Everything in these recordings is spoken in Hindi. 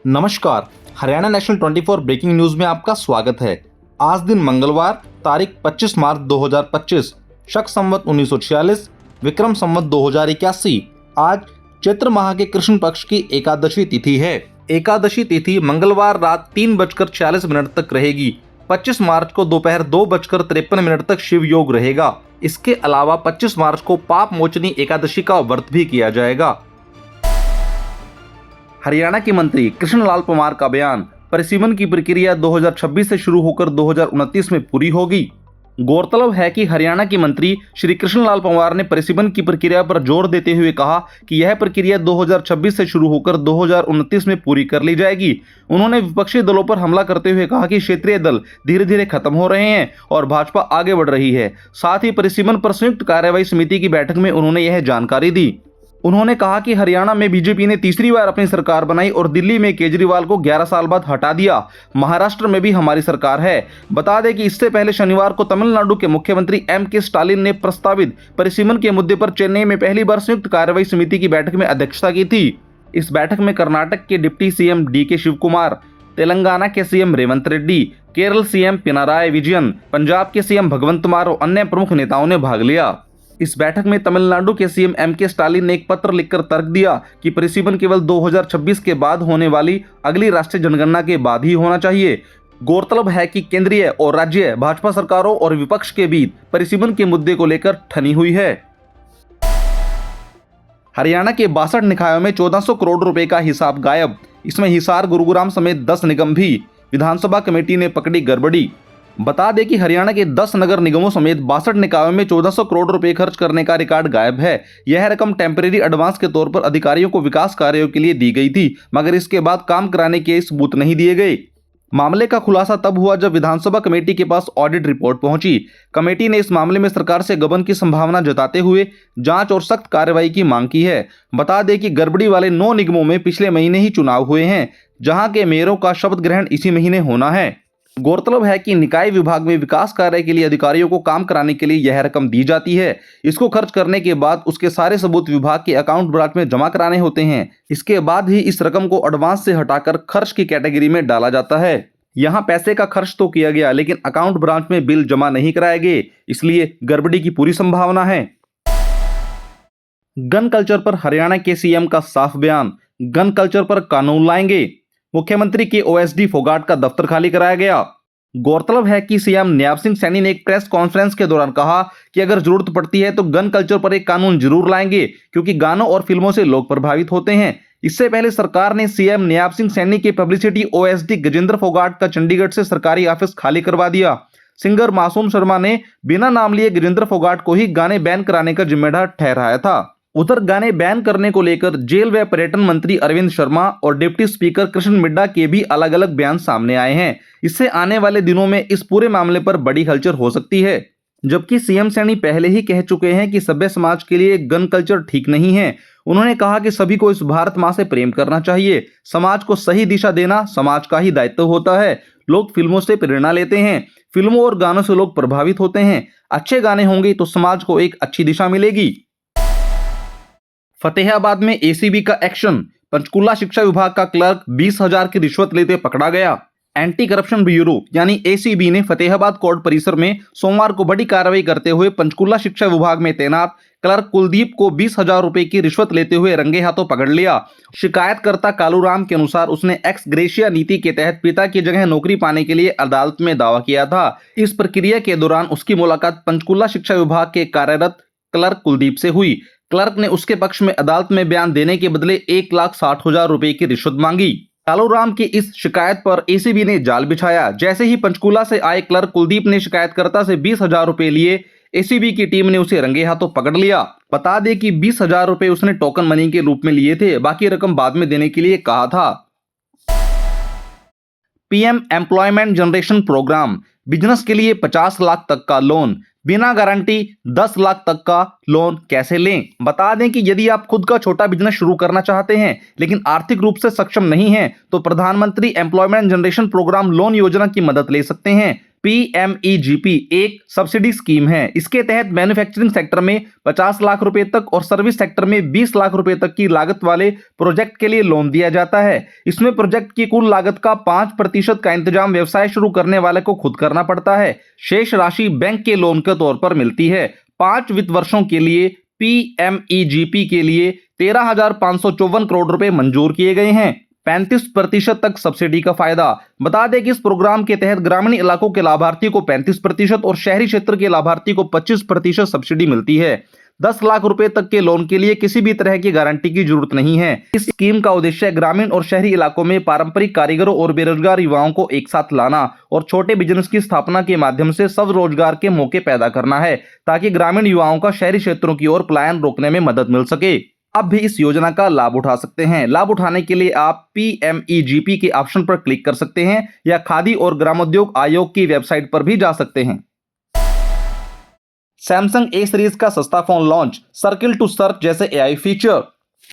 नमस्कार, हरियाणा नेशनल 24 ब्रेकिंग न्यूज में आपका स्वागत है। आज दिन मंगलवार तारीख 25 मार्च 2025, शक संवत 1946, विक्रम संवत 2081। आज चैत्र माह के कृष्ण पक्ष की एकादशी तिथि है। एकादशी तिथि मंगलवार रात 3:46 तक रहेगी। 25 मार्च को दोपहर 2:53 तक शिव योग रहेगा। इसके अलावा 25 मार्च को पाप मोचनी एकादशी का व्रत भी किया जाएगा। हरियाणा के मंत्री कृष्ण लाल पंवार का बयान, परिसीमन की प्रक्रिया 2026 से शुरू होकर 2029 में पूरी होगी। गौरतलब है कि हरियाणा के मंत्री श्री कृष्ण लाल पंवार ने परिसीमन की प्रक्रिया पर जोर देते हुए कहा कि यह प्रक्रिया 2026 से शुरू होकर 2029 में पूरी कर ली जाएगी। उन्होंने विपक्षी दलों पर हमला करते हुए कहा कि क्षेत्रीय दल धीरे धीरे खत्म हो रहे हैं और भाजपा आगे बढ़ रही है। साथ ही परिसीमन पर संयुक्त कार्यवाही समिति की बैठक में उन्होंने यह जानकारी दी। उन्होंने कहा कि हरियाणा में बीजेपी ने तीसरी बार अपनी सरकार बनाई और दिल्ली में केजरीवाल को 11 साल बाद हटा दिया। महाराष्ट्र में भी हमारी सरकार है। बता दें कि इससे पहले शनिवार को तमिलनाडु के मुख्यमंत्री M.K. स्टालिन ने प्रस्तावित परिसीमन के मुद्दे पर चेन्नई में पहली बार संयुक्त कार्यवाही समिति की बैठक में अध्यक्षता की थी। इस बैठक में कर्नाटक के deputy CM D.K. Shivkumar, Telangana के सीएम रेवंत रेड्डी, केरल सीएम पिनाराई विजयन, पंजाब के सीएम भगवंत मान और अन्य प्रमुख नेताओं ने भाग लिया। इस बैठक में तमिलनाडु के सीएम M.K. स्टालिन ने एक पत्र लिखकर तर्क दिया कि परिसीमन केवल 2026 के बाद होने वाली अगली राष्ट्रीय जनगणना के बाद ही होना चाहिए। गौरतलब है कि केंद्रीय और राज्य भाजपा सरकारों और विपक्ष के बीच परिसीमन के मुद्दे को लेकर ठनी हुई है। हरियाणा के 62 निकायों में 1400 करोड़ रुपए का हिसाब गायब। इसमें हिसार, गुरुग्राम समेत 10 निगम भी। विधानसभा कमेटी ने पकड़ी गड़बड़ी। बता दें कि हरियाणा के 10 नगर निगमों समेत 62 निकायों में 1400 करोड़ रुपए खर्च करने का रिकॉर्ड गायब है। यह रकम टेम्परेरी एडवांस के तौर पर अधिकारियों को विकास कार्यों के लिए दी गई थी, मगर इसके बाद काम कराने के सबूत नहीं दिए गए। मामले का खुलासा तब हुआ जब विधानसभा कमेटी के पास ऑडिट रिपोर्ट पहुंची। कमेटी ने इस मामले में सरकार से गबन की संभावना जताते हुए जांच और सख्त कार्रवाई की मांग की है। बता दें कि गड़बड़ी वाले 9 निगमों में पिछले महीने ही चुनाव हुए हैं, जहां के मेयरों का शपथ ग्रहण इसी महीने होना है। गौरतलब है कि निकाय विभाग में विकास कार्य के लिए अधिकारियों को काम कराने के लिए यह रकम दी जाती है। इसको खर्च करने के बाद उसके सारे सबूत विभाग के अकाउंट ब्रांच में जमा कराने होते हैं। इसके बाद ही इस रकम को एडवांस से हटाकर खर्च की कैटेगरी में डाला जाता है। यहाँ पैसे का खर्च तो किया गया, लेकिन अकाउंट ब्रांच में बिल जमा नहीं कराए गए, इसलिए गड़बड़ी की पूरी संभावना है। गन कल्चर पर हरियाणा के सीएम का साफ बयान, गन कल्चर पर कानून लाएंगे। मुख्यमंत्री के OSD फोगाट का दफ्तर खाली कराया गया। गौरतलब है कि सीएम न्याब सिंह सैनी ने एक प्रेस कॉन्फ्रेंस के दौरान कहा कि अगर जरूरत पड़ती है तो गन कल्चर पर एक कानून जरूर लाएंगे, क्योंकि गानों और फिल्मों से लोग प्रभावित होते हैं। इससे पहले सरकार ने सीएम न्याब सिंह सैनी के पब्लिसिटी OSD गजेंद्र फोगाट का चंडीगढ़ से सरकारी ऑफिस खाली करवा दिया। सिंगर मासूम शर्मा ने बिना नाम लिए गजेंद्र फोगाट को ही गाने बैन कराने का जिम्मेदार ठहराया था। उधर गाने बैन करने को लेकर जेल व पर्यटन मंत्री अरविंद शर्मा और डिप्टी स्पीकर कृष्ण मिड्डा के भी अलग अलग बयान सामने आए हैं। इससे आने वाले दिनों में इस पूरे मामले पर बड़ी हलचल हो सकती है। जबकि सीएम सैनी पहले ही कह चुके हैं कि सभ्य समाज के लिए गन कल्चर ठीक नहीं है। उन्होंने कहा कि सभी को इस भारत माँ से प्रेम करना चाहिए। समाज को सही दिशा देना समाज का ही दायित्व होता है। लोग फिल्मों से प्रेरणा लेते हैं, फिल्मों और गानों से लोग प्रभावित होते हैं। अच्छे गाने होंगे तो समाज को एक अच्छी दिशा मिलेगी। फतेहाबाद में ACB का एक्शन, पंचकुला शिक्षा विभाग का क्लर्क 20,000 की रिश्वत लेते पकड़ा गया। एंटी करप्शन ब्यूरो यानी ACB ने फतेहाबाद कोर्ट परिसर में सोमवार को बड़ी कार्रवाई करते हुए पंचकुला शिक्षा विभाग में तैनात क्लर्क कुलदीप को 20,000 रुपए की रिश्वत लेते हुए रंगे हाथों पकड़ लिया। शिकायतकर्ता कालूराम के अनुसार उसने एक्स ग्रेशिया नीति के तहत पिता की जगह नौकरी पाने के लिए अदालत में दावा किया था। इस प्रक्रिया के दौरान उसकी मुलाकात पंचकुला शिक्षा विभाग के कार्यरत क्लर्क कुलदीप से हुई। क्लर्क ने उसके पक्ष में अदालत में बयान देने के बदले 1,60,000 रुपए की रिश्वत मांगी। कालूराम की इस शिकायत पर ACB ने जाल बिछाया। जैसे ही पंचकुला से आए क्लर्क कुलदीप ने शिकायतकर्ता से 20,000 रुपए लिए। ACB की टीम ने उसे रंगे हाथों पकड़ लिया। बता दें कि 20,000 रुपए उसने टोकन मनी के रूप में लिए थे, बाकी रकम बाद में देने के लिए कहा था। PM employment generation program, business के लिए 50 लाख तक का लोन, बिना गारंटी 10 लाख तक का लोन कैसे लें। बता दें कि यदि आप खुद का छोटा बिजनेस शुरू करना चाहते हैं लेकिन आर्थिक रूप से सक्षम नहीं हैं, तो प्रधानमंत्री एम्प्लॉयमेंट जनरेशन प्रोग्राम लोन योजना की मदद ले सकते हैं। PMEGP एक सब्सिडी स्कीम है। इसके तहत मैन्युफैक्चरिंग सेक्टर में 50 लाख रुपए तक और सर्विस सेक्टर में 20 लाख रुपए तक की लागत वाले प्रोजेक्ट के लिए लोन दिया जाता है। इसमें प्रोजेक्ट की कुल लागत का 5% का इंतजाम व्यवसाय शुरू करने वाले को खुद करना पड़ता है। शेष राशि बैंक के लोन के तौर पर मिलती है। 5 वित्त वर्षों के लिए PMEGP के लिए 13,554 करोड़ रुपए मंजूर किए गए हैं। 35% तक सब्सिडी का फायदा। बता दें कि इस प्रोग्राम के तहत ग्रामीण इलाकों के लाभार्थी को 35% और शहरी क्षेत्र के लाभार्थी को 25% सब्सिडी मिलती है। 10 लाख रुपए तक के लोन के लिए किसी भी तरह की गारंटी की जरूरत नहीं है। इस स्कीम का उद्देश्य ग्रामीण और शहरी इलाकों में पारंपरिक कारीगरों और बेरोजगार युवाओं को एक साथ लाना और छोटे बिजनेस की स्थापना के माध्यम से स्वरोजगार के मौके पैदा करना है, ताकि ग्रामीण युवाओं का शहरी क्षेत्रों की ओर पलायन रोकने में मदद मिल सके। आप भी इस योजना का लाभ उठा सकते हैं। लाभ उठाने के लिए आप PMEGP के ऑप्शन पर क्लिक कर सकते हैं या खादी और ग्रामोद्योग आयोग की वेबसाइट पर भी जा सकते हैं। सैमसंग A सीरीज का सस्ता phone launch, circle to search जैसे AI फीचर।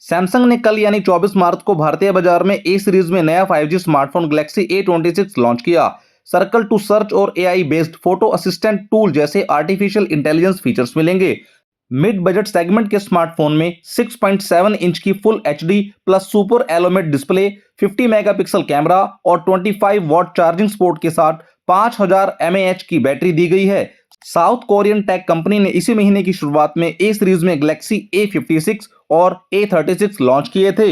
सैमसंग ने कल यानी 24 मार्च को भारतीय बाजार में A सीरीज में नया 5G smartphone Galaxy A26 launch किया। सर्कल टू सर्च और AI based photo assistant tool जैसे आर्टिफिशियल इंटेलिजेंस फीचर्स मिलेंगे। मिड बजट सेगमेंट के स्मार्टफोन में 6.7 इंच की फुल HD प्लस सुपर एलोमेड डिस्प्ले, 50 मेगापिक्सल कैमरा और 25 वॉट चार्जिंग सपोर्ट के साथ 5000 mAh की बैटरी दी गई है। साउथ कोरियन टेक कंपनी ने इसी महीने की शुरुआत में A सीरीज में गैलेक्सी A56 और A36 लॉन्च किए थे।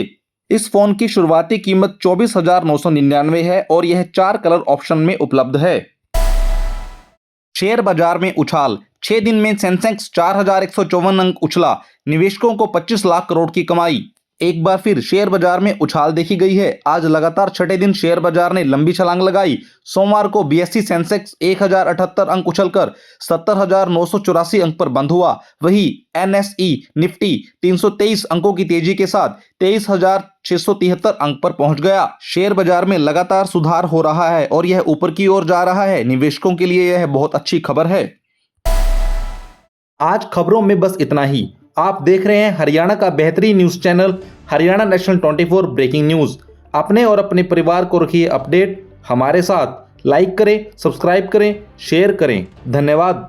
इस फोन की शुरुआती कीमत 24,999 है और यह 4 कलर ऑप्शन में उपलब्ध है। शेयर बाजार में उछाल, 6 दिन में सेंसेक्स 4,154 अंक उछला, निवेशकों को 25 लाख करोड़ की कमाई। एक बार फिर शेयर बाजार में उछाल देखी गई है। आज लगातार छठे दिन शेयर बाजार ने लंबी छलांग लगाई। सोमवार को BSE सेंसेक्स 1078 अंक उछलकर 70,984 अंक पर बंद हुआ। वहीं NSE निफ्टी 323 अंकों की तेजी के साथ 23,673 अंक पर पहुंच गया। शेयर बाजार में लगातार सुधार हो रहा है और यह ऊपर की ओर जा रहा है। निवेशकों के लिए यह बहुत अच्छी खबर है। आज खबरों में बस इतना ही। आप देख रहे हैं हरियाणा का बेहतरीन news channel Haryana national 24 breaking news. अपने और अपने परिवार को रखिए अपडेट हमारे साथ। लाइक करें, सब्सक्राइब करें, शेयर करें। धन्यवाद।